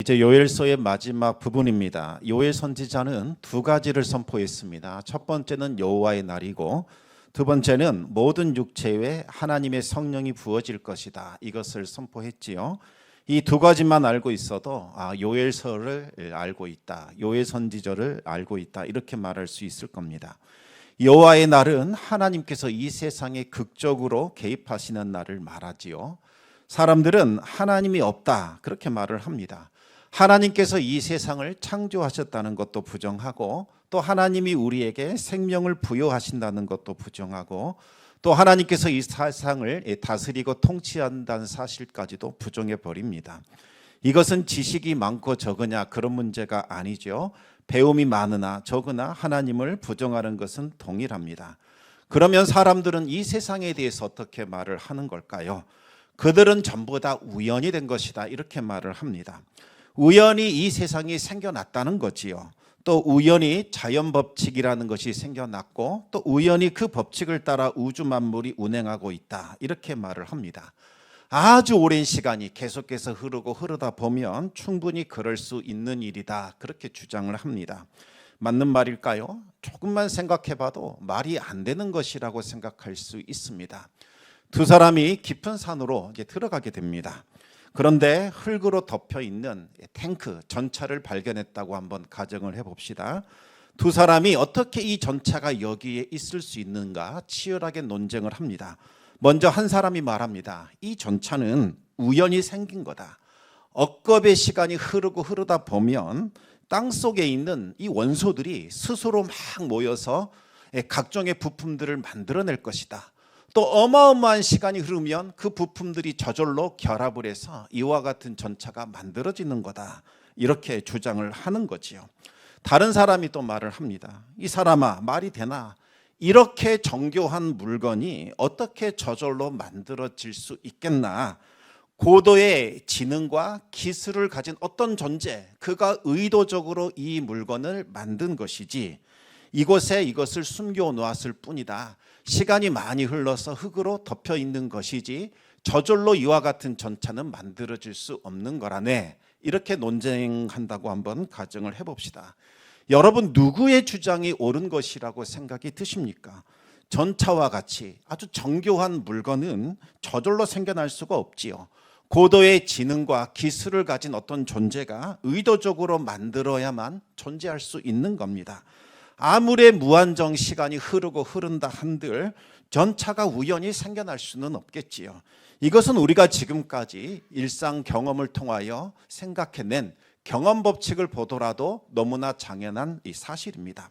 이제 요엘서의 마지막 부분입니다. 요엘 선지자는 두 가지를 선포했습니다. 첫 번째는 여호와의 날이고 두 번째는 모든 육체에 하나님의 성령이 부어질 것이다. 이것을 선포했지요. 이 두 가지만 알고 있어도 요엘서를 알고 있다. 요엘 선지자를 알고 있다. 이렇게 말할 수 있을 겁니다. 여호와의 날은 하나님께서 이 세상에 극적으로 개입하시는 날을 말하지요. 사람들은 하나님이 없다 그렇게 말을 합니다. 하나님께서 이 세상을 창조하셨다는 것도 부정하고 또 하나님이 우리에게 생명을 부여하신다는 것도 부정하고 또 하나님께서 이 세상을 다스리고 통치한다는 사실까지도 부정해 버립니다. 이것은 지식이 많고 적으냐 그런 문제가 아니죠. 배움이 많으나 적으나 하나님을 부정하는 것은 동일합니다. 그러면 사람들은 이 세상에 대해서 어떻게 말을 하는 걸까요? 그들은 전부 다 우연이 된 것이다 이렇게 말을 합니다. 우연히 이 세상이 생겨났다는 거지요. 또 우연히 자연 법칙이라는 것이 생겨났고 또 우연히 그 법칙을 따라 우주 만물이 운행하고 있다 이렇게 말을 합니다. 아주 오랜 시간이 계속해서 흐르다 보면 충분히 그럴 수 있는 일이다 그렇게 주장을 합니다. 맞는 말일까요? 조금만 생각해 봐도 말이 안 되는 것이라고 생각할 수 있습니다. 두 사람이 깊은 산으로 이제 들어가게 됩니다. 그런데 흙으로 덮여 있는 탱크, 전차를 발견했다고 한번 가정을 해봅시다. 두 사람이 어떻게 이 전차가 여기에 있을 수 있는가 치열하게 논쟁을 합니다. 먼저 한 사람이 말합니다. 이 전차는 우연히 생긴 거다. 억겁의 시간이 흐르다 보면 땅속에 있는 이 원소들이 스스로 막 모여서 각종의 부품들을 만들어낼 것이다. 또 어마어마한 시간이 흐르면 그 부품들이 저절로 결합을 해서 이와 같은 전차가 만들어지는 거다. 이렇게 주장을 하는 거지요. 다른 사람이 또 말을 합니다. 이 사람아, 말이 되나? 이렇게 정교한 물건이 어떻게 저절로 만들어질 수 있겠나? 고도의 지능과 기술을 가진 어떤 존재, 그가 의도적으로 이 물건을 만든 것이지 이곳에 이것을 숨겨 놓았을 뿐이다. 시간이 많이 흘러서 흙으로 덮여 있는 것이지 저절로 이와 같은 전차는 만들어질 수 없는 거라네. 이렇게 논쟁한다고 한번 가정을 해봅시다. 여러분, 누구의 주장이 옳은 것이라고 생각이 드십니까? 전차와 같이 아주 정교한 물건은 저절로 생겨날 수가 없지요. 고도의 지능과 기술을 가진 어떤 존재가 의도적으로 만들어야만 존재할 수 있는 겁니다. 아무리 무한정 시간이 흐른다 한들 전차가 우연히 생겨날 수는 없겠지요. 이것은 우리가 지금까지 일상 경험을 통하여 생각해낸 경험 법칙을 보더라도 너무나 당연한 이 사실입니다.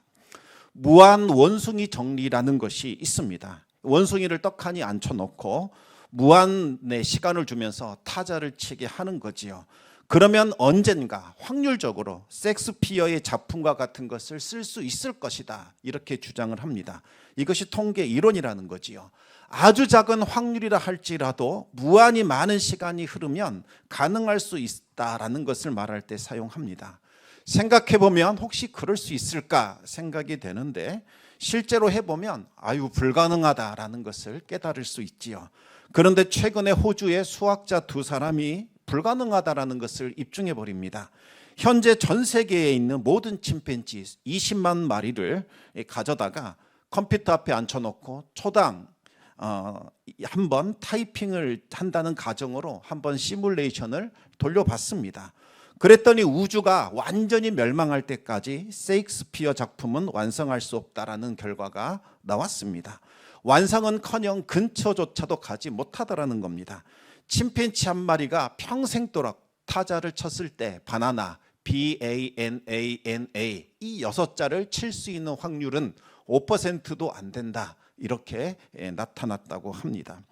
무한 원숭이 정리라는 것이 있습니다. 원숭이를 떡하니 앉혀놓고 무한의 시간을 주면서 타자를 치게 하는 거지요. 그러면 언젠가 확률적으로 섹스피어의 작품과 같은 것을 쓸 수 있을 것이다. 이렇게 주장을 합니다. 이것이 통계 이론이라는 거지요. 아주 작은 확률이라 할지라도 무한히 많은 시간이 흐르면 가능할 수 있다라는 것을 말할 때 사용합니다. 생각해보면 혹시 그럴 수 있을까 생각이 되는데 실제로 해보면 불가능하다라는 것을 깨달을 수 있지요. 그런데 최근에 호주의 수학자 두 사람이 불가능하다라는 것을 입증해 버립니다. 현재 전 세계에 있는 모든 침팬지 20만 마리를 가져다가 컴퓨터 앞에 앉혀놓고 초당 한번 타이핑을 한다는 가정으로 한번 시뮬레이션을 돌려봤습니다. 그랬더니 우주가 완전히 멸망할 때까지 셰익스피어 작품은 완성할 수 없다라는 결과가 나왔습니다. 완성은커녕 근처조차도 가지 못하더라는 겁니다. 침팬지 한 마리가 평생도록 타자를 쳤을 때 바나나, BANANA 이 6자를 칠 수 있는 확률은 5%도 안 된다. 이렇게 나타났다고 합니다.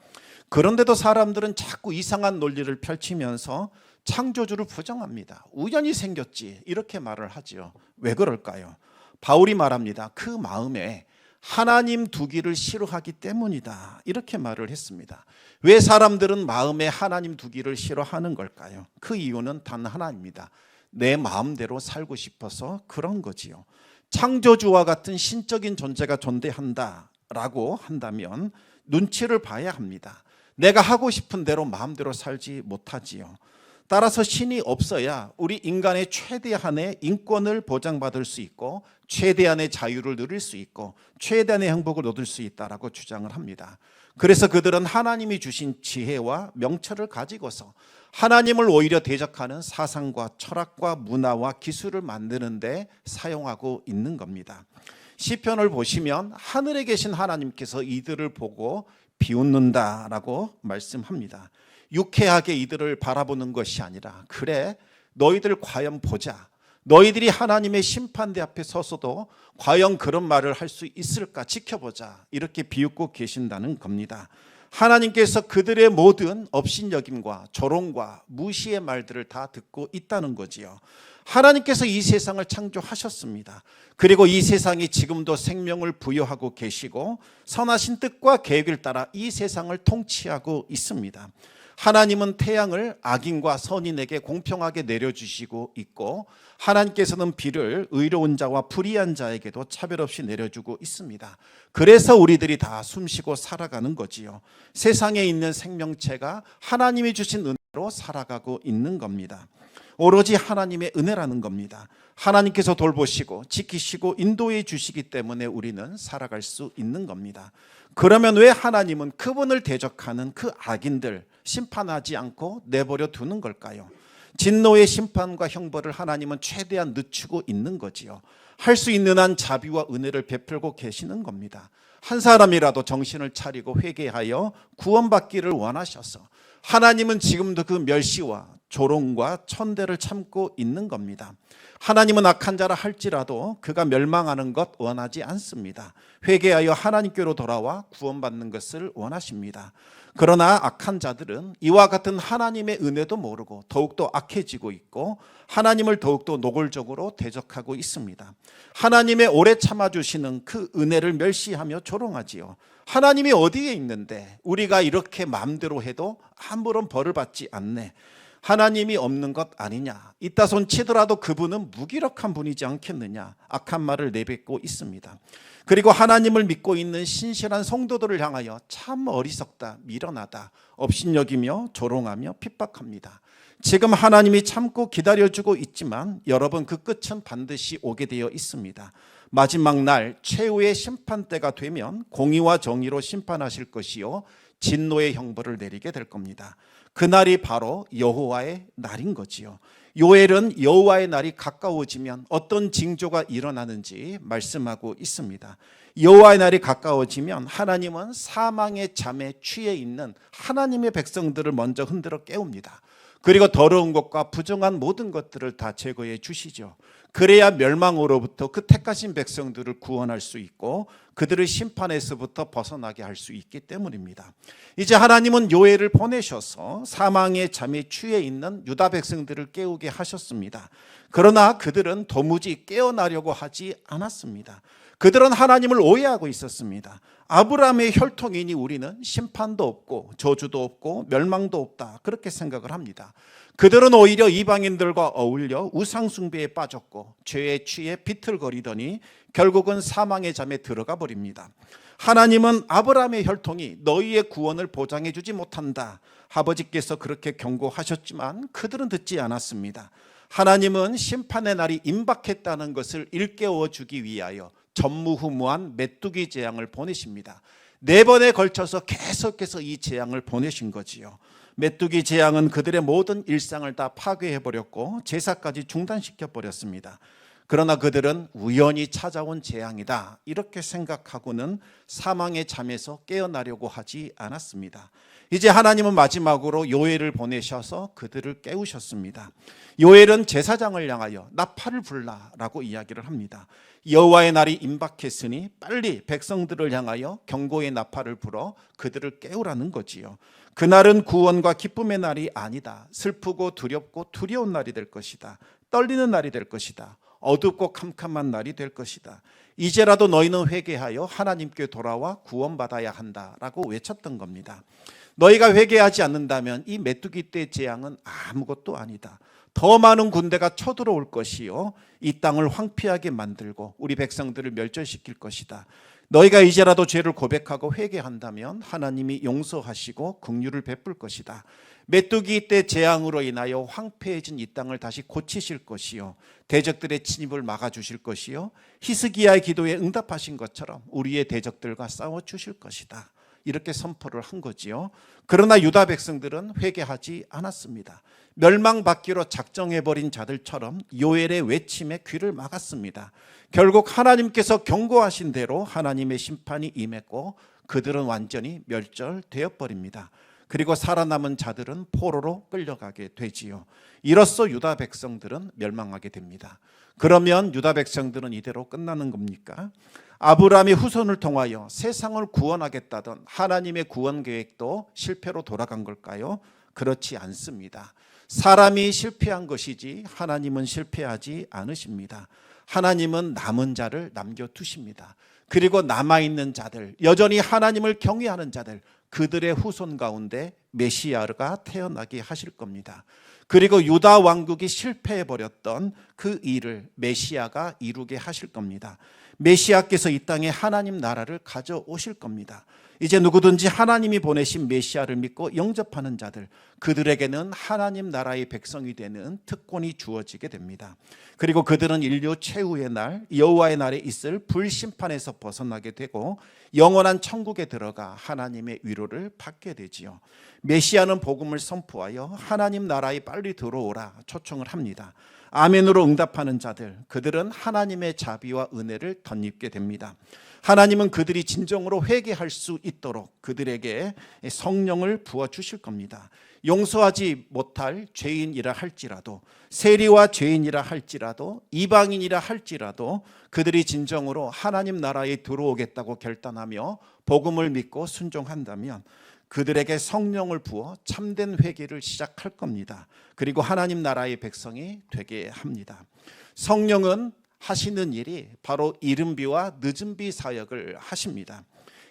그런데도 사람들은 자꾸 이상한 논리를 펼치면서 창조주를 부정합니다. 우연히 생겼지 이렇게 말을 하죠. 왜 그럴까요? 바울이 말합니다. 그 마음에 하나님 두기를 싫어하기 때문이다. 이렇게 말을 했습니다. 왜 사람들은 마음에 하나님 두기를 싫어하는 걸까요? 그 이유는 단 하나입니다. 내 마음대로 살고 싶어서 그런 거지요. 창조주와 같은 신적인 존재가 존재한다라고 한다면 눈치를 봐야 합니다. 내가 하고 싶은 대로 마음대로 살지 못하지요. 따라서 신이 없어야 우리 인간의 최대한의 인권을 보장받을 수 있고 최대한의 자유를 누릴 수 있고 최대한의 행복을 얻을 수 있다라고 주장을 합니다. 그래서 그들은 하나님이 주신 지혜와 명철을 가지고서 하나님을 오히려 대적하는 사상과 철학과 문화와 기술을 만드는 데 사용하고 있는 겁니다. 시편을 보시면 하늘에 계신 하나님께서 이들을 보고 비웃는다라고 말씀합니다. 유쾌하게 이들을 바라보는 것이 아니라 그래 너희들 과연 보자. 너희들이 하나님의 심판대 앞에 서서도 과연 그런 말을 할 수 있을까 지켜보자. 이렇게 비웃고 계신다는 겁니다. 하나님께서 그들의 모든 업신여김과 조롱과 무시의 말들을 다 듣고 있다는 거지요. 하나님께서 이 세상을 창조하셨습니다. 그리고 이 세상이 지금도 생명을 부여하고 계시고 선하신 뜻과 계획을 따라 이 세상을 통치하고 있습니다. 하나님은 태양을 악인과 선인에게 공평하게 내려주시고 있고 하나님께서는 비를 의로운 자와 불의한 자에게도 차별 없이 내려주고 있습니다. 그래서 우리들이 다 숨쉬고 살아가는 거지요. 세상에 있는 생명체가 하나님이 주신 은혜로 살아가고 있는 겁니다. 오로지 하나님의 은혜라는 겁니다. 하나님께서 돌보시고 지키시고 인도해 주시기 때문에 우리는 살아갈 수 있는 겁니다. 그러면 왜 하나님은 그분을 대적하는 그 악인들 심판하지 않고 내버려 두는 걸까요? 진노의 심판과 형벌을 하나님은 최대한 늦추고 있는 거지요. 할 수 있는 한 자비와 은혜를 베풀고 계시는 겁니다. 한 사람이라도 정신을 차리고 회개하여 구원받기를 원하셔서 하나님은 지금도 그 멸시와 조롱과 천대를 참고 있는 겁니다. 하나님은 악한 자라 할지라도 그가 멸망하는 것 원하지 않습니다. 회개하여 하나님께로 돌아와 구원받는 것을 원하십니다. 그러나 악한 자들은 이와 같은 하나님의 은혜도 모르고 더욱더 악해지고 있고 하나님을 더욱더 노골적으로 대적하고 있습니다. 하나님의 오래 참아주시는 그 은혜를 멸시하며 조롱하지요. 하나님이 어디에 있는데 우리가 이렇게 마음대로 해도 아무런 벌을 받지 않네. 하나님이 없는 것 아니냐. 이따 손 치더라도 그분은 무기력한 분이지 않겠느냐. 악한 말을 내뱉고 있습니다. 그리고 하나님을 믿고 있는 신실한 성도들을 향하여 참 어리석다, 미련하다, 업신여기며 조롱하며 핍박합니다. 지금 하나님이 참고 기다려주고 있지만 여러분 그 끝은 반드시 오게 되어 있습니다. 마지막 날 최후의 심판대가 되면 공의와 정의로 심판하실 것이요 진노의 형벌을 내리게 될 겁니다. 그날이 바로 여호와의 날인 거지요. 요엘은 여호와의 날이 가까워지면 어떤 징조가 일어나는지 말씀하고 있습니다. 여호와의 날이 가까워지면 하나님은 사망의 잠에 취해 있는 하나님의 백성들을 먼저 흔들어 깨웁니다. 그리고 더러운 것과 부정한 모든 것들을 다 제거해 주시죠. 그래야 멸망으로부터 그 택하신 백성들을 구원할 수 있고 그들을 심판에서부터 벗어나게 할 수 있기 때문입니다. 이제 하나님은 요엘을 보내셔서 사망의 잠에 취해 있는 유다 백성들을 깨우게 하셨습니다. 그러나 그들은 도무지 깨어나려고 하지 않았습니다. 그들은 하나님을 오해하고 있었습니다. 아브라함의 혈통이니 우리는 심판도 없고 저주도 없고 멸망도 없다 그렇게 생각을 합니다. 그들은 오히려 이방인들과 어울려 우상숭배에 빠졌고 죄에 취해 비틀거리더니 결국은 사망의 잠에 들어가 버립니다. 하나님은 아브라함의 혈통이 너희의 구원을 보장해 주지 못한다. 아버지께서 그렇게 경고하셨지만 그들은 듣지 않았습니다. 하나님은 심판의 날이 임박했다는 것을 일깨워 주기 위하여 전무후무한 메뚜기 재앙을 보내십니다. 4번에 걸쳐서 계속해서 이 재앙을 보내신 거지요. 메뚜기 재앙은 그들의 모든 일상을 다 파괴해버렸고 제사까지 중단시켜버렸습니다. 그러나 그들은 우연히 찾아온 재앙이다 이렇게 생각하고는 사망의 잠에서 깨어나려고 하지 않았습니다. 이제 하나님은 마지막으로 요엘을 보내셔서 그들을 깨우셨습니다. 요엘은 제사장을 향하여 나팔을 불라라고 이야기를 합니다. 여호와의 날이 임박했으니 빨리 백성들을 향하여 경고의 나팔을 불어 그들을 깨우라는 거지요. 그날은 구원과 기쁨의 날이 아니다. 슬프고 두렵고 두려운 날이 될 것이다. 떨리는 날이 될 것이다. 어둡고 캄캄한 날이 될 것이다. 이제라도 너희는 회개하여 하나님께 돌아와 구원받아야 한다라고 외쳤던 겁니다. 너희가 회개하지 않는다면 이 메뚜기 떼 재앙은 아무것도 아니다. 더 많은 군대가 쳐들어올 것이요 이 땅을 황폐하게 만들고 우리 백성들을 멸절시킬 것이다. 너희가 이제라도 죄를 고백하고 회개한다면 하나님이 용서하시고 긍휼을 베풀 것이다. 메뚜기 때 재앙으로 인하여 황폐해진 이 땅을 다시 고치실 것이요 대적들의 침입을 막아주실 것이요 히스기야의 기도에 응답하신 것처럼 우리의 대적들과 싸워주실 것이다. 이렇게 선포를 한 거지요. 그러나 유다 백성들은 회개하지 않았습니다. 멸망받기로 작정해버린 자들처럼 요엘의 외침에 귀를 막았습니다. 결국 하나님께서 경고하신 대로 하나님의 심판이 임했고 그들은 완전히 멸절되어 버립니다. 그리고 살아남은 자들은 포로로 끌려가게 되지요. 이로써 유다 백성들은 멸망하게 됩니다. 그러면 유다 백성들은 이대로 끝나는 겁니까? 아브라함의 후손을 통하여 세상을 구원하겠다던 하나님의 구원 계획도 실패로 돌아간 걸까요? 그렇지 않습니다. 사람이 실패한 것이지 하나님은 실패하지 않으십니다. 하나님은 남은 자를 남겨두십니다. 그리고 남아있는 자들, 여전히 하나님을 경외하는 자들, 그들의 후손 가운데 메시아가 태어나게 하실 겁니다. 그리고 유다 왕국이 실패해버렸던 그 일을 메시아가 이루게 하실 겁니다. 메시아께서 이 땅에 하나님 나라를 가져오실 겁니다. 이제 누구든지 하나님이 보내신 메시아를 믿고 영접하는 자들, 그들에게는 하나님 나라의 백성이 되는 특권이 주어지게 됩니다. 그리고 그들은 인류 최후의 날, 여호와의 날에 있을 불심판에서 벗어나게 되고 영원한 천국에 들어가 하나님의 위로를 받게 되지요. 메시아는 복음을 선포하여 하나님 나라에 빨리 들어오라 초청을 합니다. 아멘으로 응답하는 자들, 그들은 하나님의 자비와 은혜를 덧입게 됩니다. 하나님은 그들이 진정으로 회개할 수 있도록 그들에게 성령을 부어주실 겁니다. 용서하지 못할 죄인이라 할지라도, 세리와 죄인이라 할지라도, 이방인이라 할지라도 그들이 진정으로 하나님 나라에 들어오겠다고 결단하며 복음을 믿고 순종한다면 그들에게 성령을 부어 참된 회개를 시작할 겁니다. 그리고 하나님 나라의 백성이 되게 합니다. 성령은 하시는 일이 바로 이른비와 늦은비 사역을 하십니다.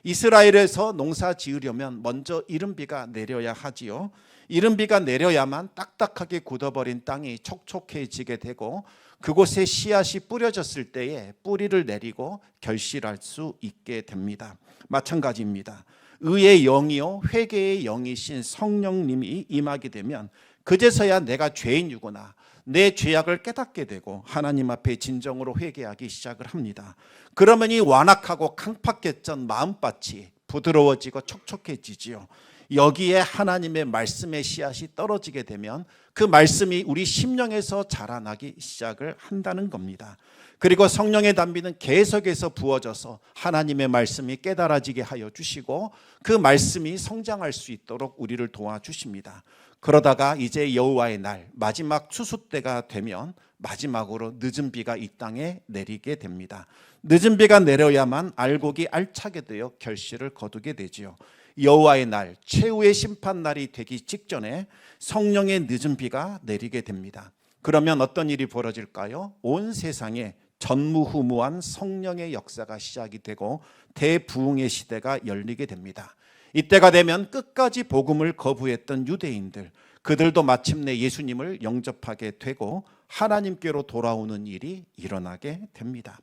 이스라엘에서 농사 지으려면 먼저 이른비가 내려야 하지요. 이른비가 내려야만 딱딱하게 굳어버린 땅이 촉촉해지게 되고 그곳에 씨앗이 뿌려졌을 때에 뿌리를 내리고 결실할 수 있게 됩니다. 마찬가지입니다. 의의 영이요 회개의 영이신 성령님이 임하게 되면 그제서야 내가 죄인이구나, 내 죄악을 깨닫게 되고 하나님 앞에 진정으로 회개하기 시작을 합니다. 그러면 이 완악하고 강팍했던 마음밭이 부드러워지고 촉촉해지지요. 여기에 하나님의 말씀의 씨앗이 떨어지게 되면 그 말씀이 우리 심령에서 자라나기 시작을 한다는 겁니다. 그리고 성령의 단비는 계속해서 부어져서 하나님의 말씀이 깨달아지게 하여 주시고 그 말씀이 성장할 수 있도록 우리를 도와주십니다. 그러다가 이제 여호와의 날 마지막 추수 때가 되면 마지막으로 늦은 비가 이 땅에 내리게 됩니다. 늦은 비가 내려야만 알곡이 알차게 되어 결실을 거두게 되지요. 여호와의 날, 최후의 심판 날이 되기 직전에 성령의 늦은 비가 내리게 됩니다. 그러면 어떤 일이 벌어질까요? 온 세상에 전무후무한 성령의 역사가 시작이 되고 대부흥의 시대가 열리게 됩니다. 이때가 되면 끝까지 복음을 거부했던 유대인들, 그들도 마침내 예수님을 영접하게 되고 하나님께로 돌아오는 일이 일어나게 됩니다.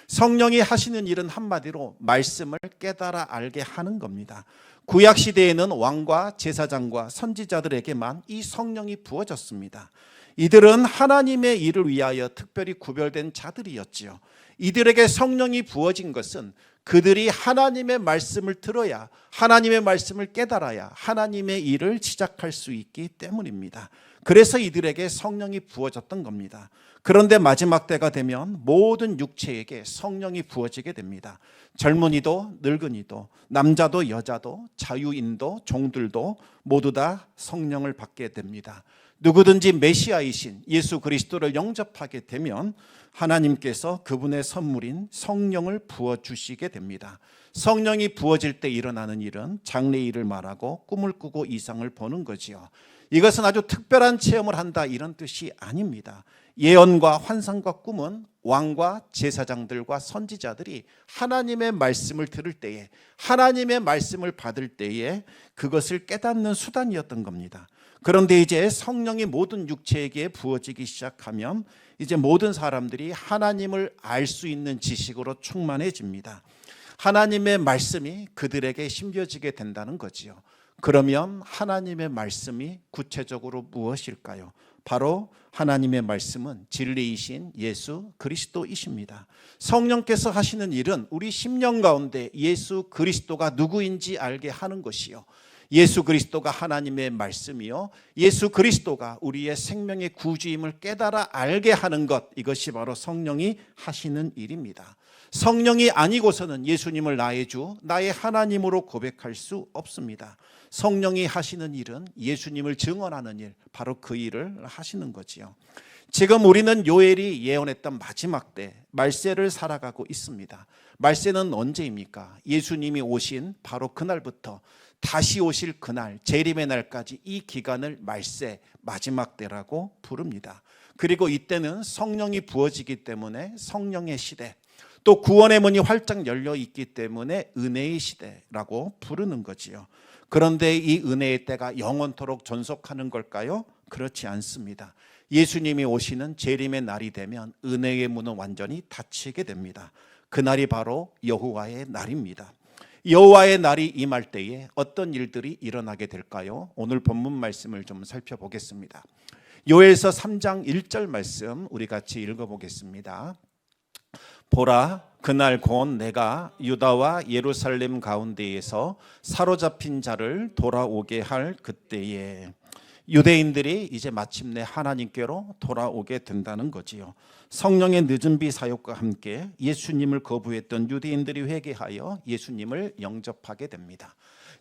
성령이 하시는 일은 한마디로 말씀을 깨달아 알게 하는 겁니다. 구약 시대에는 왕과 제사장과 선지자들에게만 이 성령이 부어졌습니다. 이들은 하나님의 일을 위하여 특별히 구별된 자들이었지요. 이들에게 성령이 부어진 것은 그들이 하나님의 말씀을 들어야, 하나님의 말씀을 깨달아야 하나님의 일을 시작할 수 있기 때문입니다. 그래서 이들에게 성령이 부어졌던 겁니다. 그런데 마지막 때가 되면 모든 육체에게 성령이 부어지게 됩니다. 젊은이도 늙은이도 남자도 여자도 자유인도 종들도 모두 다 성령을 받게 됩니다. 누구든지 메시아이신 예수 그리스도를 영접하게 되면 하나님께서 그분의 선물인 성령을 부어주시게 됩니다. 성령이 부어질 때 일어나는 일은 장래일을 말하고 꿈을 꾸고 이상을 보는 거지요. 이것은 아주 특별한 체험을 한다 이런 뜻이 아닙니다. 예언과 환상과 꿈은 왕과 제사장들과 선지자들이 하나님의 말씀을 들을 때에, 하나님의 말씀을 받을 때에 그것을 깨닫는 수단이었던 겁니다. 그런데 이제 성령이 모든 육체에게 부어지기 시작하면 이제 모든 사람들이 하나님을 알 수 있는 지식으로 충만해집니다. 하나님의 말씀이 그들에게 심겨지게 된다는 거지요. 그러면 하나님의 말씀이 구체적으로 무엇일까요? 바로 하나님의 말씀은 진리이신 예수 그리스도이십니다. 성령께서 하시는 일은 우리 심령 가운데 예수 그리스도가 누구인지 알게 하는 것이요, 예수 그리스도가 하나님의 말씀이요, 예수 그리스도가 우리의 생명의 구주임을 깨달아 알게 하는 것, 이것이 바로 성령이 하시는 일입니다. 성령이 아니고서는 예수님을 나의 주, 나의 하나님으로 고백할 수 없습니다. 성령이 하시는 일은 예수님을 증언하는 일, 바로 그 일을 하시는 거지요. 지금 우리는 요엘이 예언했던 마지막 때 말세를 살아가고 있습니다. 말세는 언제입니까? 예수님이 오신 바로 그날부터 다시 오실 그날, 재림의 날까지 이 기간을 말세, 마지막 때라고 부릅니다. 그리고 이때는 성령이 부어지기 때문에 성령의 시대, 또 구원의 문이 활짝 열려 있기 때문에 은혜의 시대라고 부르는 거지요. 그런데 이 은혜의 때가 영원토록 존속하는 걸까요? 그렇지 않습니다. 예수님이 오시는 재림의 날이 되면 은혜의 문은 완전히 닫히게 됩니다. 그날이 바로 여호와의 날입니다. 여호와의 날이 임할 때에 어떤 일들이 일어나게 될까요? 오늘 본문 말씀을 좀 살펴보겠습니다. 요엘서 3장 1절 말씀 우리 같이 읽어보겠습니다. 보라, 그날 곧 내가 유다와 예루살렘 가운데에서 사로잡힌 자를 돌아오게 할 그때에, 유대인들이 이제 마침내 하나님께로 돌아오게 된다는 거지요. 성령의 늦은 비 사역과 함께 예수님을 거부했던 유대인들이 회개하여 예수님을 영접하게 됩니다.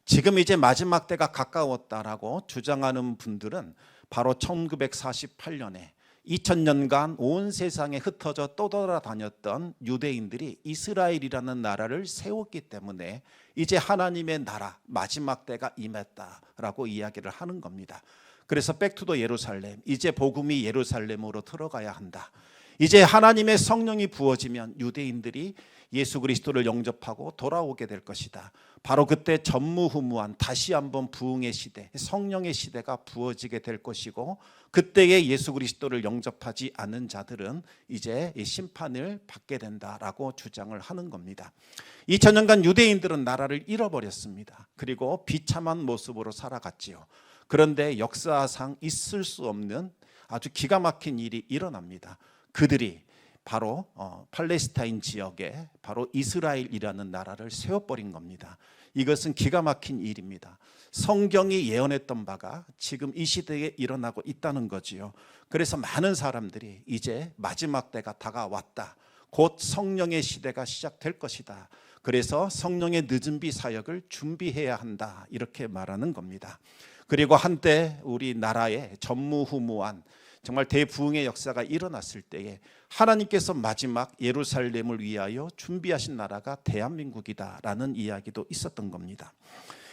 지금 이제 마지막 때가 가까웠다라고 주장하는 분들은 바로 1948년에 2000년간 온 세상에 흩어져 떠돌아다녔던 유대인들이 이스라엘이라는 나라를 세웠기 때문에 이제 하나님의 나라 마지막 때가 임했다라고 이야기를 하는 겁니다. 그래서 백투더 예루살렘, 이제 복음이 예루살렘으로 들어가야 한다. 이제 하나님의 성령이 부어지면 유대인들이 예수 그리스도를 영접하고 돌아오게 될 것이다. 바로 그때 전무후무한 다시 한번 부흥의 시대, 성령의 시대가 부어지게 될 것이고, 그때에 예수 그리스도를 영접하지 않은 자들은 이제 심판을 받게 된다라고 주장을 하는 겁니다. 2000년간 유대인들은 나라를 잃어버렸습니다. 그리고 비참한 모습으로 살아갔지요. 그런데 역사상 있을 수 없는 아주 기가 막힌 일이 일어납니다. 그들이 바로 팔레스타인 지역에 바로 이스라엘이라는 나라를 세워버린 겁니다. 이것은 기가 막힌 일입니다. 성경이 예언했던 바가 지금 이 시대에 일어나고 있다는 거지요. 그래서 많은 사람들이 이제 마지막 때가 다가왔다, 곧 성령의 시대가 시작될 것이다, 그래서 성령의 늦은 비 사역을 준비해야 한다, 이렇게 말하는 겁니다. 그리고 한때 우리나라에 전무후무한 정말 대부흥의 역사가 일어났을 때에 하나님께서 마지막 예루살렘을 위하여 준비하신 나라가 대한민국이다라는 이야기도 있었던 겁니다.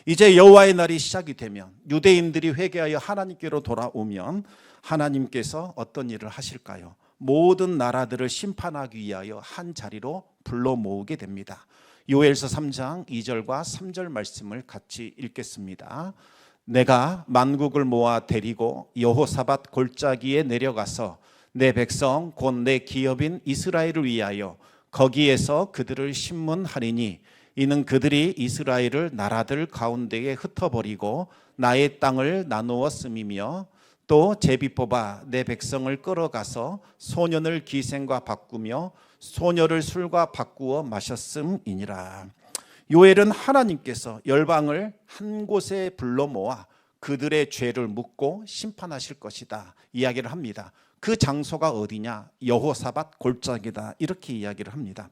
이제 여호와의 날이 시작이 되면, 유대인들이 회개하여 하나님께로 돌아오면 하나님께서 어떤 일을 하실까요? 모든 나라들을 심판하기 위하여 한 자리로 불러 모으게 됩니다. 요엘서 3장 2절과 3절 말씀을 같이 읽겠습니다. 내가 만국을 모아 데리고 여호사밧 골짜기에 내려가서 내 백성 곧 내 기업인 이스라엘을 위하여 거기에서 그들을 심문하리니, 이는 그들이 이스라엘을 나라들 가운데에 흩어버리고 나의 땅을 나누었음이며, 또 제비 뽑아 내 백성을 끌어가서 소년을 기생과 바꾸며 소녀를 술과 바꾸어 마셨음이니라. 요엘은 하나님께서 열방을 한 곳에 불러 모아 그들의 죄를 묻고 심판하실 것이다 이야기를 합니다. 그 장소가 어디냐? 여호사밧 골짜기다, 이렇게 이야기를 합니다.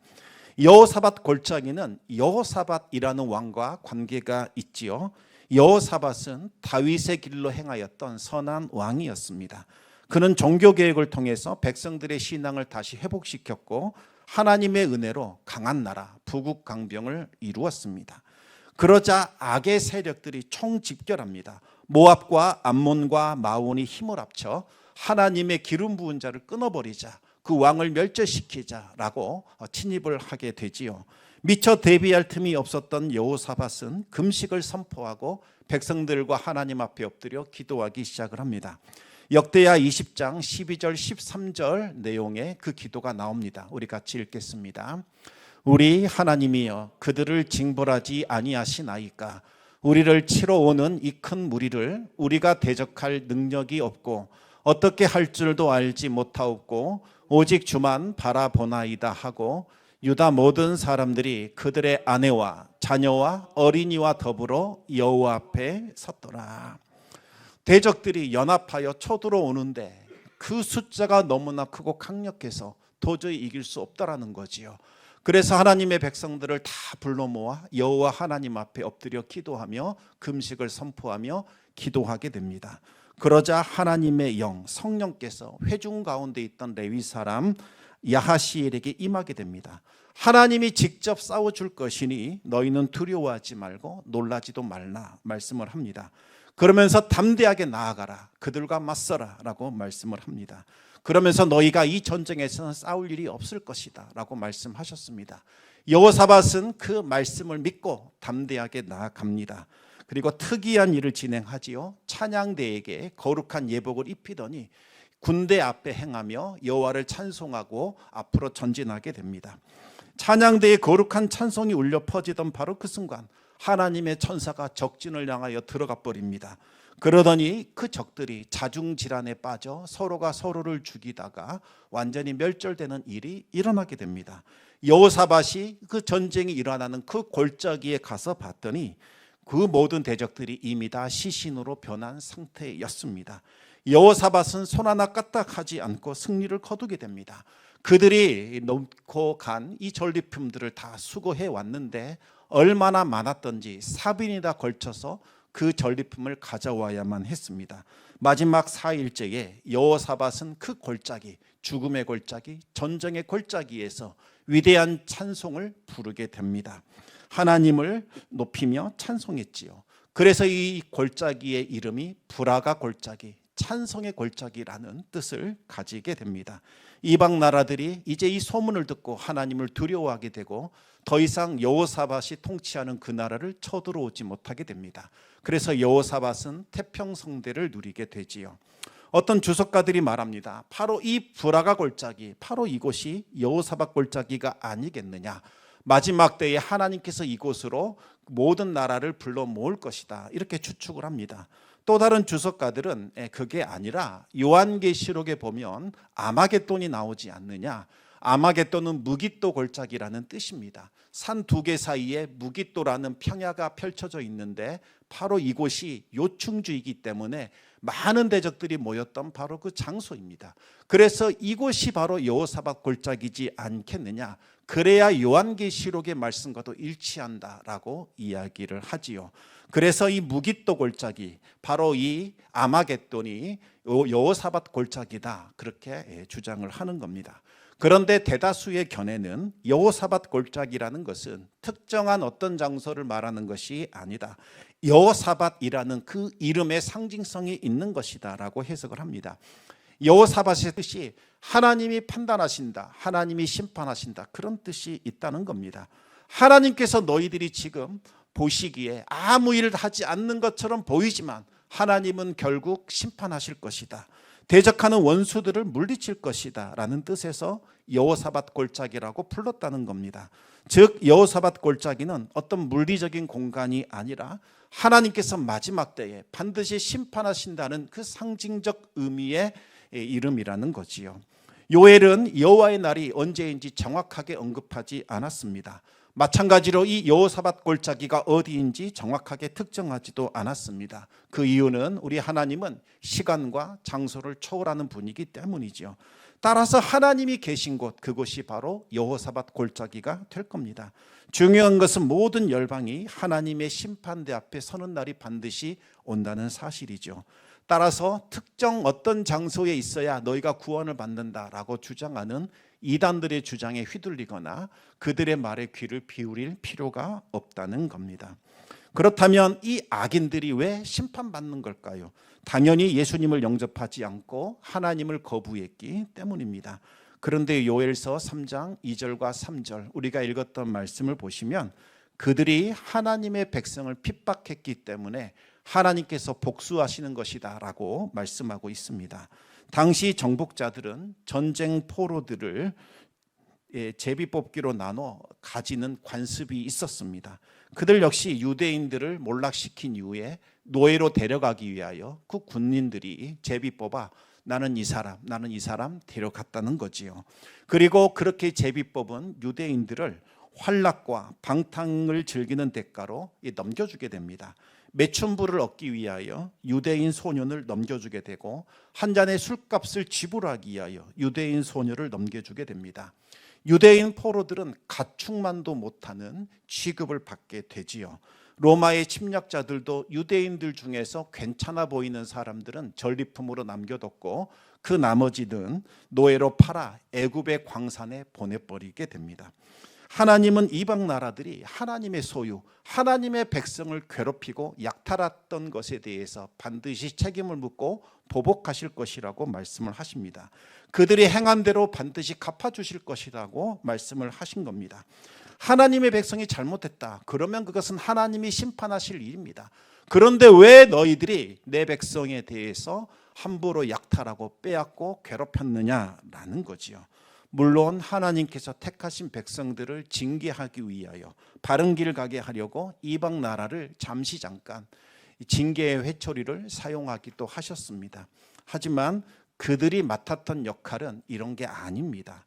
여호사밧 골짜기는 여호사밧이라는 왕과 관계가 있지요. 여호사밧은 다윗의 길로 행하였던 선한 왕이었습니다. 그는 종교 개혁을 통해서 백성들의 신앙을 다시 회복시켰고 하나님의 은혜로 강한 나라 부국 강병을 이루었습니다. 그러자 악의 세력들이 총집결합니다. 모압과 암몬과 마온이 힘을 합쳐 하나님의 기름 부은 자를 끊어버리자, 그 왕을 멸절시키자라고 침입을 하게 되지요. 미처 대비할 틈이 없었던 여호사밧은 금식을 선포하고 백성들과 하나님 앞에 엎드려 기도하기 시작을 합니다. 역대하 20장 12절 13절 내용의 그 기도가 나옵니다. 우리 같이 읽겠습니다. 우리 하나님이여 그들을 징벌하지 아니하시나이까. 우리를 치러 오는 이 큰 무리를 우리가 대적할 능력이 없고 어떻게 할 줄도 알지 못하옵고 오직 주만 바라보나이다 하고 유다 모든 사람들이 그들의 아내와 자녀와 어린이와 더불어 여호와 앞에 섰더라. 대적들이 연합하여 쳐들어오는데 그 숫자가 너무나 크고 강력해서 도저히 이길 수 없다라는 거지요. 그래서 하나님의 백성들을 다 불러 모아 여호와 하나님 앞에 엎드려 기도하며 금식을 선포하며 기도하게 됩니다. 그러자 하나님의 영 성령께서 회중 가운데 있던 레위 사람 야하시엘에게 임하게 됩니다. 하나님이 직접 싸워줄 것이니 너희는 두려워하지 말고 놀라지도 말라 말씀을 합니다. 그러면서 담대하게 나아가라, 그들과 맞서라 라고 말씀을 합니다. 그러면서 너희가 이 전쟁에서는 싸울 일이 없을 것이다 라고 말씀하셨습니다. 여호사밧은 그 말씀을 믿고 담대하게 나아갑니다. 그리고 특이한 일을 진행하지요. 찬양대에게 거룩한 예복을 입히더니 군대 앞에 행하며 여호와를 찬송하고 앞으로 전진하게 됩니다. 찬양대의 거룩한 찬송이 울려 퍼지던 바로 그 순간 하나님의 천사가 적진을 향하여 들어가 버립니다. 그러더니 그 적들이 자중질환에 빠져 서로가 서로를 죽이다가 완전히 멸절되는 일이 일어나게 됩니다. 여호사밧이 그 전쟁이 일어나는 그 골짜기에 가서 봤더니 그 모든 대적들이 이미 다 시신으로 변한 상태였습니다. 여호사밧은 손 하나 까딱하지 않고 승리를 거두게 됩니다. 그들이 놓고 간 이 전리품들을 다 수거해 왔는데 얼마나 많았던지 4번이나 걸쳐서 그 전리품을 가져와야만 했습니다. 마지막 4일째에 여호사밧은 그 골짜기, 죽음의 골짜기, 전쟁의 골짜기에서 위대한 찬송을 부르게 됩니다. 하나님을 높이며 찬송했지요. 그래서 이 골짜기의 이름이 브라가 골짜기, 찬송의 골짜기라는 뜻을 가지게 됩니다. 이방 나라들이 이제 이 소문을 듣고 하나님을 두려워하게 되고 더 이상 여호사밧이 통치하는 그 나라를 쳐들어오지 못하게 됩니다. 그래서 여호사밧은 태평성대를 누리게 되지요. 어떤 주석가들이 말합니다. 바로 이 브라가 골짜기, 바로 이곳이 여호사밧 골짜기가 아니겠느냐. 마지막 때에 하나님께서 이곳으로 모든 나라를 불러 모을 것이다, 이렇게 추측을 합니다. 또 다른 주석가들은 그게 아니라 요한계시록에 보면 아마겟돈이 나오지 않느냐. 아마겟돈은 무깃도 골짜기라는 뜻입니다. 산 두 개 사이에 무깃도라는 평야가 펼쳐져 있는데 바로 이곳이 요충지이기 때문에 많은 대적들이 모였던 바로 그 장소입니다. 그래서 이곳이 바로 여호사밧 골짜기지 않겠느냐. 그래야 요한계시록의 말씀과도 일치한다라고 이야기를 하지요. 그래서 이 무깃도 골짜기, 바로 이 아마겟돈이 여호사밧 골짜기다, 그렇게 주장을 하는 겁니다. 그런데 대다수의 견해는 여호사밧 골짜기라는 것은 특정한 어떤 장소를 말하는 것이 아니다, 여호사밧이라는 그 이름의 상징성이 있는 것이다 라고 해석을 합니다. 여호사밧의 뜻이 하나님이 판단하신다, 하나님이 심판하신다, 그런 뜻이 있다는 겁니다. 하나님께서 너희들이 지금 보시기에 아무 일을 하지 않는 것처럼 보이지만 하나님은 결국 심판하실 것이다, 대적하는 원수들을 물리칠 것이다 라는 뜻에서 여호사밧 골짜기라고 불렀다는 겁니다. 즉 여호사밧 골짜기는 어떤 물리적인 공간이 아니라 하나님께서 마지막 때에 반드시 심판하신다는 그 상징적 의미의 이름이라는 거지요. 요엘은 여호와의 날이 언제인지 정확하게 언급하지 않았습니다. 마찬가지로 이 여호사밧 골짜기가 어디인지 정확하게 특정하지도 않았습니다. 그 이유는 우리 하나님은 시간과 장소를 초월하는 분이기 때문이죠. 따라서 하나님이 계신 곳, 그곳이 바로 여호사밧 골짜기가 될 겁니다. 중요한 것은 모든 열방이 하나님의 심판대 앞에 서는 날이 반드시 온다는 사실이죠. 따라서 특정 어떤 장소에 있어야 너희가 구원을 받는다라고 주장하는 이단들의 주장에 휘둘리거나 그들의 말에 귀를 기울일 필요가 없다는 겁니다. 그렇다면 이 악인들이 왜 심판받는 걸까요? 당연히 예수님을 영접하지 않고 하나님을 거부했기 때문입니다. 그런데 요엘서 3장 2절과 3절 우리가 읽었던 말씀을 보시면 그들이 하나님의 백성을 핍박했기 때문에 하나님께서 복수하시는 것이다 라고 말씀하고 있습니다. 당시 정복자들은 전쟁 포로들을 제비 뽑기로 나눠 가지는 관습이 있었습니다. 그들 역시 유대인들을 몰락시킨 이후에 노예로 데려가기 위하여 그 군인들이 제비 뽑아 나는 이 사람 데려갔다는 거지요. 그리고 그렇게 제비 뽑은 유대인들을 환락과 방탕을 즐기는 대가로 넘겨주게 됩니다. 매춘부를 얻기 위하여 유대인 소년을 넘겨주게 되고 한 잔의 술값을 지불하기 위하여 유대인 소녀를 넘겨주게 됩니다. 유대인 포로들은 가축만도 못하는 취급을 받게 되지요. 로마의 침략자들도 유대인들 중에서 괜찮아 보이는 사람들은 전리품으로 남겨뒀고 그 나머지는 노예로 팔아 애굽의 광산에 보내버리게 됩니다. 하나님은 이방 나라들이 하나님의 소유, 하나님의 백성을 괴롭히고 약탈했던 것에 대해서 반드시 책임을 묻고 보복하실 것이라고 말씀을 하십니다. 그들이 행한 대로 반드시 갚아주실 것이라고 말씀을 하신 겁니다. 하나님의 백성이 잘못했다. 그러면 그것은 하나님이 심판하실 일입니다. 그런데 왜 너희들이 내 백성에 대해서 함부로 약탈하고 빼앗고 괴롭혔느냐라는 거지요. 물론 하나님께서 택하신 백성들을 징계하기 위하여 바른 길 가게 하려고 이방 나라를 잠깐 징계의 회초리를 사용하기도 하셨습니다. 하지만 그들이 맡았던 역할은 이런 게 아닙니다.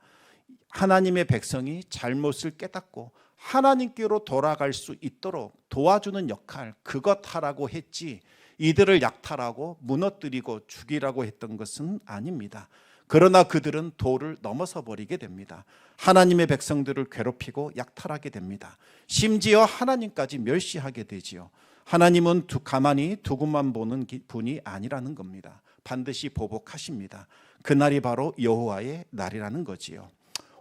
하나님의 백성이 잘못을 깨닫고 하나님께로 돌아갈 수 있도록 도와주는 역할, 그것 하라고 했지 이들을 약탈하고 무너뜨리고 죽이라고 했던 것은 아닙니다. 그러나 그들은 도를 넘어서 버리게 됩니다. 하나님의 백성들을 괴롭히고 약탈하게 됩니다. 심지어 하나님까지 멸시하게 되지요. 하나님은 가만히 두고만 보는 분이 아니라는 겁니다. 반드시 보복하십니다. 그날이 바로 여호와의 날이라는 거지요.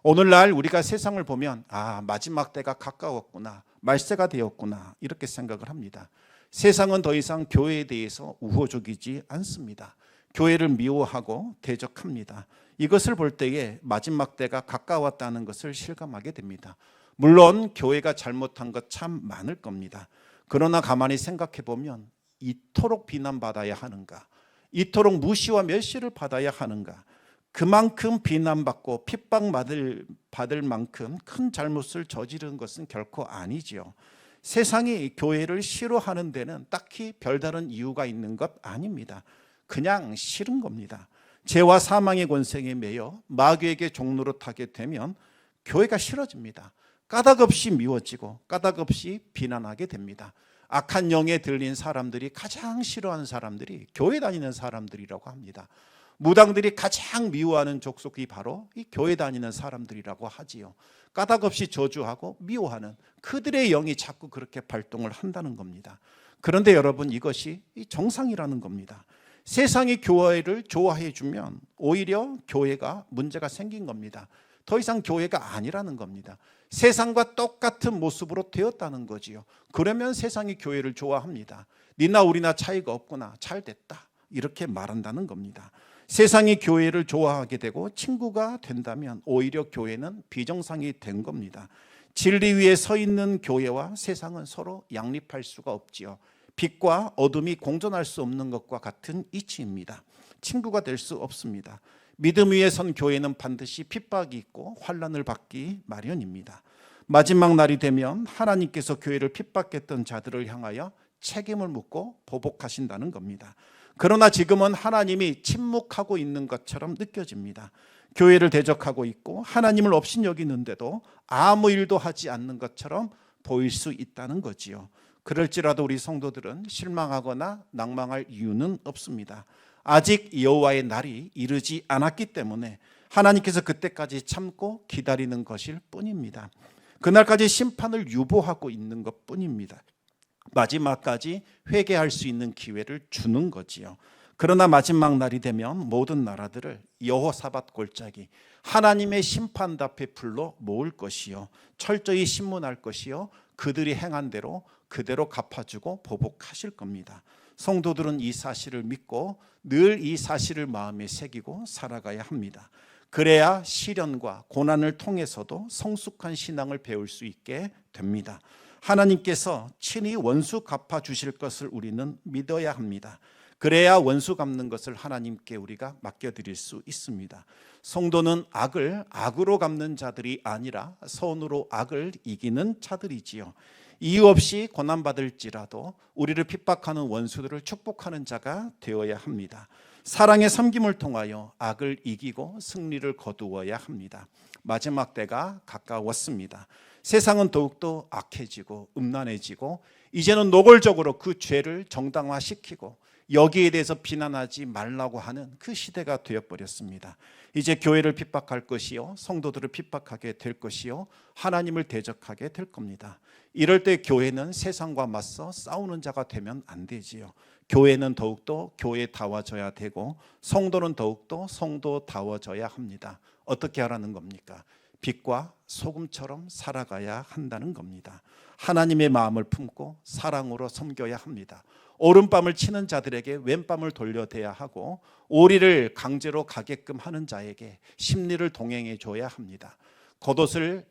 오늘날 우리가 세상을 보면 마지막 때가 가까웠구나, 말세가 되었구나 이렇게 생각을 합니다. 세상은 더 이상 교회에 대해서 우호적이지 않습니다. 교회를 미워하고 대적합니다. 이것을 볼 때에 마지막 때가 가까웠다는 것을 실감하게 됩니다. 물론 교회가 잘못한 것 참 많을 겁니다. 그러나 가만히 생각해 보면 이토록 비난받아야 하는가, 이토록 무시와 멸시를 받아야 하는가, 그만큼 비난받고 핍박받을 만큼 큰 잘못을 저지른 것은 결코 아니지요. 세상이 교회를 싫어하는 데는 딱히 별다른 이유가 있는 것 아닙니다. 그냥 싫은 겁니다. 죄와 사망의 권세에 매여 마귀에게 종로로 타게 되면 교회가 싫어집니다. 까닭없이 미워지고 까닭없이 비난하게 됩니다. 악한 영에 들린 사람들이 가장 싫어하는 사람들이 교회 다니는 사람들이라고 합니다. 무당들이 가장 미워하는 족속이 바로 이 교회 다니는 사람들이라고 하지요. 까닭없이 저주하고 미워하는 그들의 영이 자꾸 그렇게 발동을 한다는 겁니다. 그런데 여러분, 이것이 정상이라는 겁니다. 세상이 교회를 좋아해 주면 오히려 교회가 문제가 생긴 겁니다. 더 이상 교회가 아니라는 겁니다. 세상과 똑같은 모습으로 되었다는 거지요. 그러면 세상이 교회를 좋아합니다. 니나 우리나 차이가 없구나, 잘 됐다, 이렇게 말한다는 겁니다. 세상이 교회를 좋아하게 되고 친구가 된다면 오히려 교회는 비정상이 된 겁니다. 진리 위에 서 있는 교회와 세상은 서로 양립할 수가 없지요. 빛과 어둠이 공존할 수 없는 것과 같은 이치입니다. 친구가 될 수 없습니다. 믿음 위에 선 교회는 반드시 핍박이 있고 환난을 받기 마련입니다. 마지막 날이 되면 하나님께서 교회를 핍박했던 자들을 향하여 책임을 묻고 보복하신다는 겁니다. 그러나 지금은 하나님이 침묵하고 있는 것처럼 느껴집니다. 교회를 대적하고 있고 하나님을 업신여기는데도 아무 일도 하지 않는 것처럼 보일 수 있다는 거지요. 그럴지라도 우리 성도들은 실망하거나 낭망할 이유는 없습니다. 아직 여호와의 날이 이르지 않았기 때문에 하나님께서 그때까지 참고 기다리는 것일 뿐입니다. 그날까지 심판을 유보하고 있는 것뿐입니다. 마지막까지 회개할 수 있는 기회를 주는 거지요. 그러나 마지막 날이 되면 모든 나라들을 여호사밧 골짜기 하나님의 심판대 앞에 불러 모을 것이요, 철저히 심문할 것이요, 그들이 행한 대로 그대로 갚아주고 보복하실 겁니다. 성도들은 이 사실을 믿고 늘 이 사실을 마음에 새기고 살아가야 합니다. 그래야 시련과 고난을 통해서도 성숙한 신앙을 배울 수 있게 됩니다. 하나님께서 친히 원수 갚아주실 것을 우리는 믿어야 합니다. 그래야 원수 갚는 것을 하나님께 우리가 맡겨드릴 수 있습니다. 성도는 악을 악으로 갚는 자들이 아니라 선으로 악을 이기는 자들이지요. 이유 없이 고난받을지라도 우리를 핍박하는 원수들을 축복하는 자가 되어야 합니다. 사랑의 섬김을 통하여 악을 이기고 승리를 거두어야 합니다. 마지막 때가 가까웠습니다. 세상은 더욱더 악해지고 음란해지고 이제는 노골적으로 그 죄를 정당화시키고 여기에 대해서 비난하지 말라고 하는 그 시대가 되어버렸습니다. 이제 교회를 핍박할 것이요, 성도들을 핍박하게 될 것이요, 하나님을 대적하게 될 겁니다. 이럴 때 교회는 세상과 맞서 싸우는 자가 되면 안 되지요. 교회는 더욱더 교회다워져야 되고 성도는 더욱더 성도다워져야 합니다. 어떻게 하라는 겁니까? 빛과 소금처럼 살아가야 한다는 겁니다. 하나님의 마음을 품고 사랑으로 섬겨야 합니다. 오른밤을 치는 자들에게 왼밤을 돌려대야 하고 오리를 강제로 가게끔 하는 자에게 심리를 동행해 줘야 합니다. 겉옷을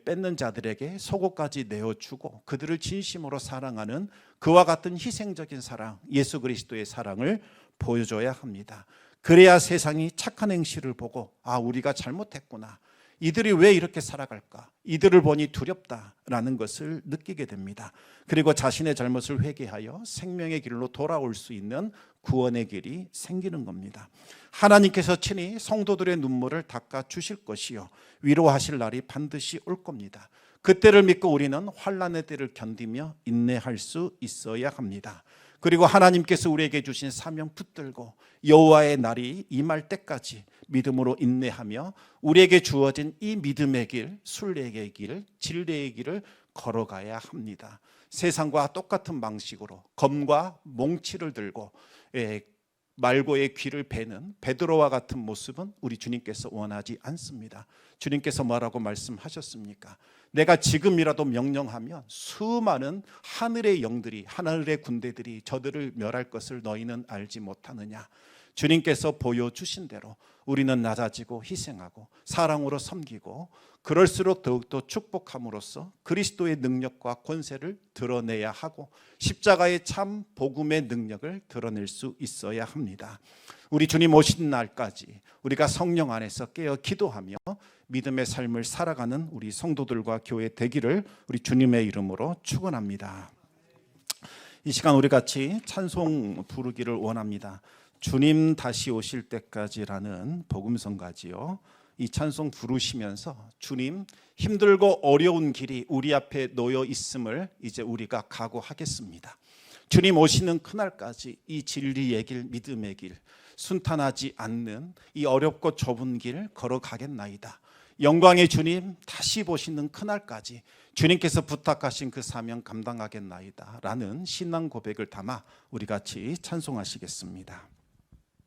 뺏는 자들에게 속옷까지 내어주고 그들을 진심으로 사랑하는 그와 같은 희생적인 사랑, 예수 그리스도의 사랑을 보여줘야 합니다. 그래야 세상이 착한 행실을 보고 우리가 잘못했구나, 이들이 왜 이렇게 살아갈까, 이들을 보니 두렵다라는 것을 느끼게 됩니다. 그리고 자신의 잘못을 회개하여 생명의 길로 돌아올 수 있는 구원의 길이 생기는 겁니다. 하나님께서 친히 성도들의 눈물을 닦아 주실 것이요, 위로하실 날이 반드시 올 겁니다. 그때를 믿고 우리는 환난의 때를 견디며 인내할 수 있어야 합니다. 그리고 하나님께서 우리에게 주신 사명 붙들고 여호와의 날이 임할 때까지 믿음으로 인내하며 우리에게 주어진 이 믿음의 길, 순례의 길, 진리의 길을 걸어가야 합니다. 세상과 똑같은 방식으로 검과 몽치를 들고 말고의 귀를 베는 베드로와 같은 모습은 우리 주님께서 원하지 않습니다. 주님께서 뭐라고 말씀하셨습니까? 내가 지금이라도 명령하면 수많은 하늘의 영들이, 하늘의 군대들이 저들을 멸할 것을 너희는 알지 못하느냐. 주님께서 보여주신 대로 우리는 낮아지고 희생하고 사랑으로 섬기고 그럴수록 더욱더 축복함으로써 그리스도의 능력과 권세를 드러내야 하고 십자가의 참 복음의 능력을 드러낼 수 있어야 합니다. 우리 주님 오신 날까지 우리가 성령 안에서 깨어 기도하며 믿음의 삶을 살아가는 우리 성도들과 교회 되기를 우리 주님의 이름으로 축원합니다. 이 시간 우리 같이 찬송 부르기를 원합니다. 주님 다시 오실 때까지라는 복음성가지요. 이 찬송 부르시면서 주님, 힘들고 어려운 길이 우리 앞에 놓여 있음을 이제 우리가 각오하겠습니다. 주님 오시는 그날까지 이 진리의 길, 믿음의 길, 순탄하지 않는 이 어렵고 좁은 길 걸어가겠나이다. 영광의 주님 다시 보시는 그날까지 주님께서 부탁하신 그 사명 감당하겠나이다 라는 신앙 고백을 담아 우리 같이 찬송하시겠습니다.